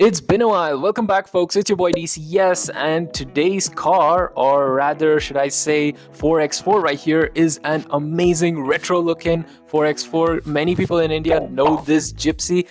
It's been a while. Welcome back, folks. It's your boy DCS, and today's car, or rather, should I say, 4x4 right here, is an amazing retro-looking 4x4. Many people in India know this Gypsy.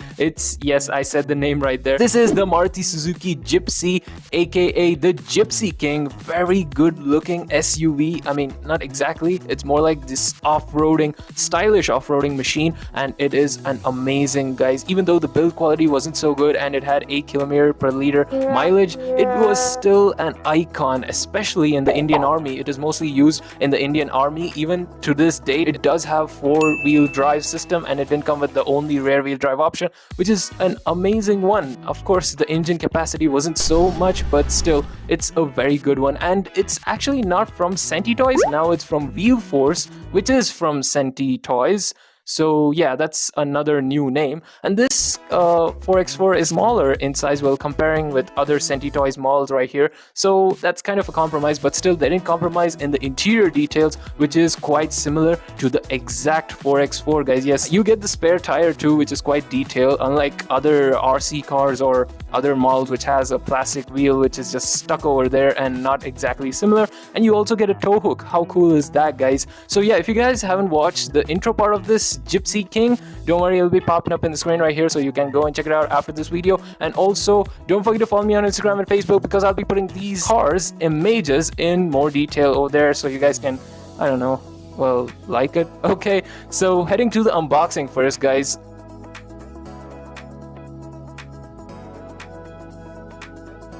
Yes, I said the name right there. This is the Maruti Suzuki Gypsy, aka the Gypsy King. Very good-looking SUV. I mean, not exactly. It's more like this off-roading, stylish off-roading machine, and it is an amazing, guys. Even though the build quality wasn't so good and it had 8 kilometer per liter mileage, it was still an icon, especially in the Indian Army. It is mostly used in the Indian Army. Even to this date, it does have 4-wheel drive system, and it didn't come with the only rear wheel drive option, which is an amazing one. Of course, the engine capacity wasn't so much, but still, it's a very good one. And it's actually not from Senti Toys. Now it's from Wheel Force, which is from Senti Toys. So yeah, that's another new name. And this 4x4 is smaller in size while comparing with other Senti Toys models right here. So that's kind of a compromise, but still they didn't compromise in the interior details, which is quite similar to the exact 4x4, guys. Yes, you get the spare tire too, which is quite detailed, unlike other RC cars or other models which has a plastic wheel which is just stuck over there and not exactly similar. And you also get a tow hook. How cool is that, guys? So yeah, if you guys haven't watched the intro part of this Gypsy King, don't worry, it'll be popping up in the screen right here, so you can go and check it out after this video. And also, don't forget to follow me on Instagram and Facebook, because I'll be putting these cars images in more detail over there, so you guys can, I don't know, well, like it. Okay, so heading to the unboxing first, guys.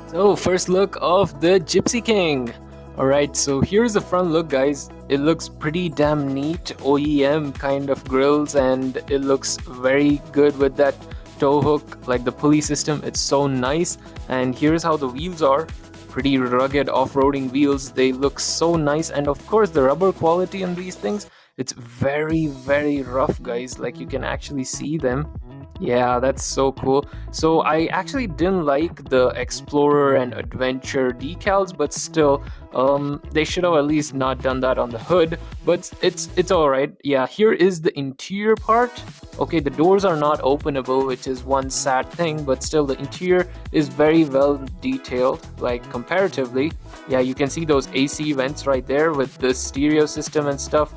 So first look of the Gypsy King. Alright, so here's the front look, guys. It looks pretty damn neat, OEM kind of grills, and it looks very good with that tow hook, like the pulley system. It's so nice. And here's how the wheels are. Pretty rugged off-roading wheels. They look so nice, and of course the rubber quality on these things, it's very, very rough, guys. Like, you can actually see them. Yeah, that's so cool. So I actually didn't like the Explorer and Adventure decals, but still, they should have at least not done that on the hood, but it's all right. Yeah, here is the interior part. Okay, the doors are not openable, which is one sad thing, but still the interior is very well detailed, like comparatively. Yeah, you can see those AC vents right there with the stereo system and stuff.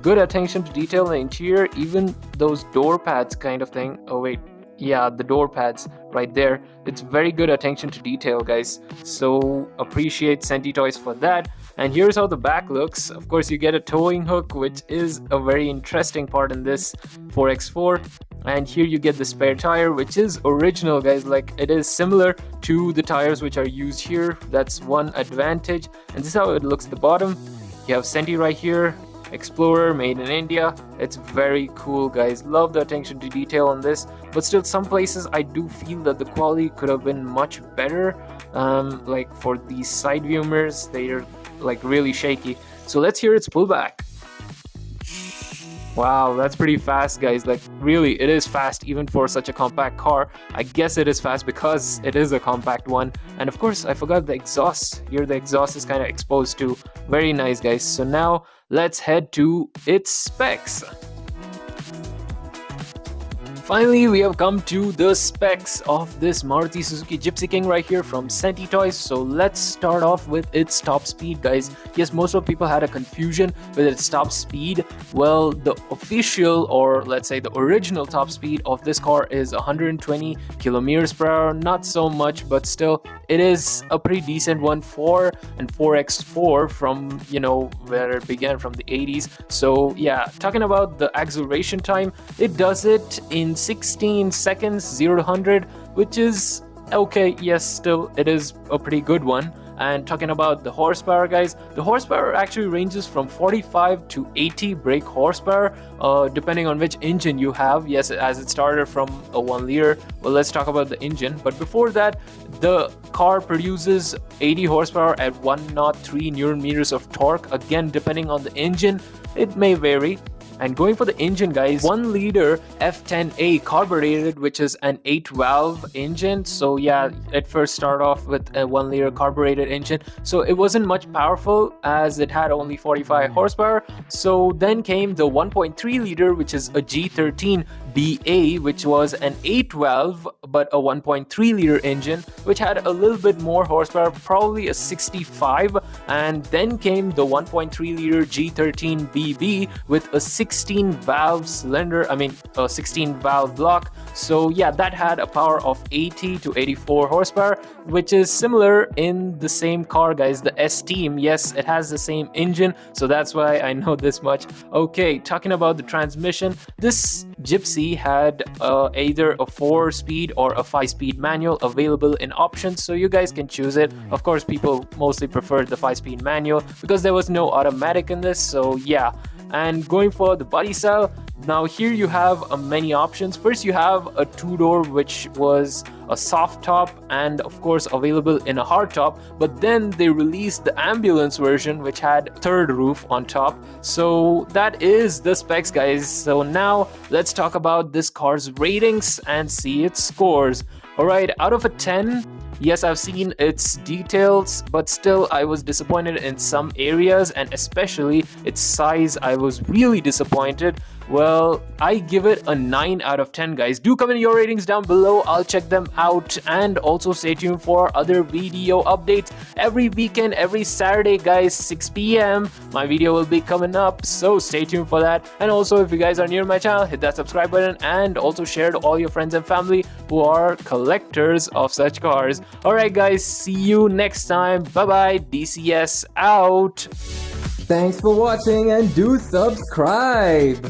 Good attention to detail in the interior, even those door pads kind of thing. Oh wait, yeah, the door pads right there. It's very good attention to detail, guys. So appreciate Senti Toys for that. And here's how the back looks. Of course, you get a towing hook, which is a very interesting part in this 4x4. And here you get the spare tire, which is original, guys. Like, it is similar to the tires which are used here. That's one advantage. And this is how it looks at the bottom. You have Senti right here. Explorer, made in India. It's very cool, guys. Love the attention to detail on this, but still some places I do feel that the quality could have been much better. Like for these side view mirrors, they're like really shaky. So let's hear its pullback. Wow, that's pretty fast, guys. Like, really, it is fast even for such a compact car. I guess it is fast because it is a compact one. And of course, I forgot the exhaust. Here the exhaust is kind of exposed too. Very nice, guys. So now let's head to its specs. Finally, we have come to the specs of this Maruti Suzuki Gypsy King right here from Senti Toys. So let's start off with its top speed, guys. Yes, most of people had a confusion with its top speed. Well, the official, or let's say the original top speed of this car is 120 kilometers per hour. Not so much, but still, it is a pretty decent one for an 4x4 from, you know, where it began from the 80s. So yeah, talking about the acceleration time, it does it in 16 seconds, 0 to 100, which is okay. Yes, still it is a pretty good one. And talking about the horsepower, guys, the horsepower actually ranges from 45 to 80 brake horsepower, depending on which engine you have. Yes, as it started from a 1 liter. Well, let's talk about the engine. But before that, the car produces 80 horsepower at 103 Newton meters of torque. Again, depending on the engine, it may vary. And going for the engine, guys, 1 liter F10A carbureted, which is an 8-valve engine. So yeah, it first started off with a 1 liter carbureted engine, so it wasn't much powerful as it had only 45 horsepower. So then came the 1.3 liter, which is a G13 BA, which was an 8 valve but a 1.3 liter engine, which had a little bit more horsepower, probably a 65. And then came the 1.3 liter G13 BB with a 16 valve cylinder, a 16 valve block. So yeah, that had a power of 80 to 84 horsepower, which is similar in the same car, guys, the S-Team. Yes, it has the same engine, so that's why I know this much. Okay, talking about the transmission, this Gypsy had either a 4-speed or a 5-speed manual available in options, so you guys can choose it. Of course, people mostly preferred the 5-speed manual because there was no automatic in this, so yeah. And going for the body style, now here you have many options. First, you have a 2-door, which was a soft top and of course available in a hard top, but then they released the ambulance version, which had 3rd roof on top. So that is the specs, guys. So now let's talk about this car's ratings and see its scores. Alright, out of a 10, yes, I've seen its details, but still I was disappointed in some areas, and especially its size. I was really disappointed. Well, I give it a 9 out of 10, guys. Do comment your ratings down below. I'll check them out, and also stay tuned for other video updates every weekend, every Saturday, guys, 6 p.m. My video will be coming up, so stay tuned for that. And also, if you guys are new to my channel, hit that subscribe button and also share to all your friends and family who are collectors of such cars. Alright, guys, see you next time. Bye bye. DCS out. Thanks for watching and do subscribe!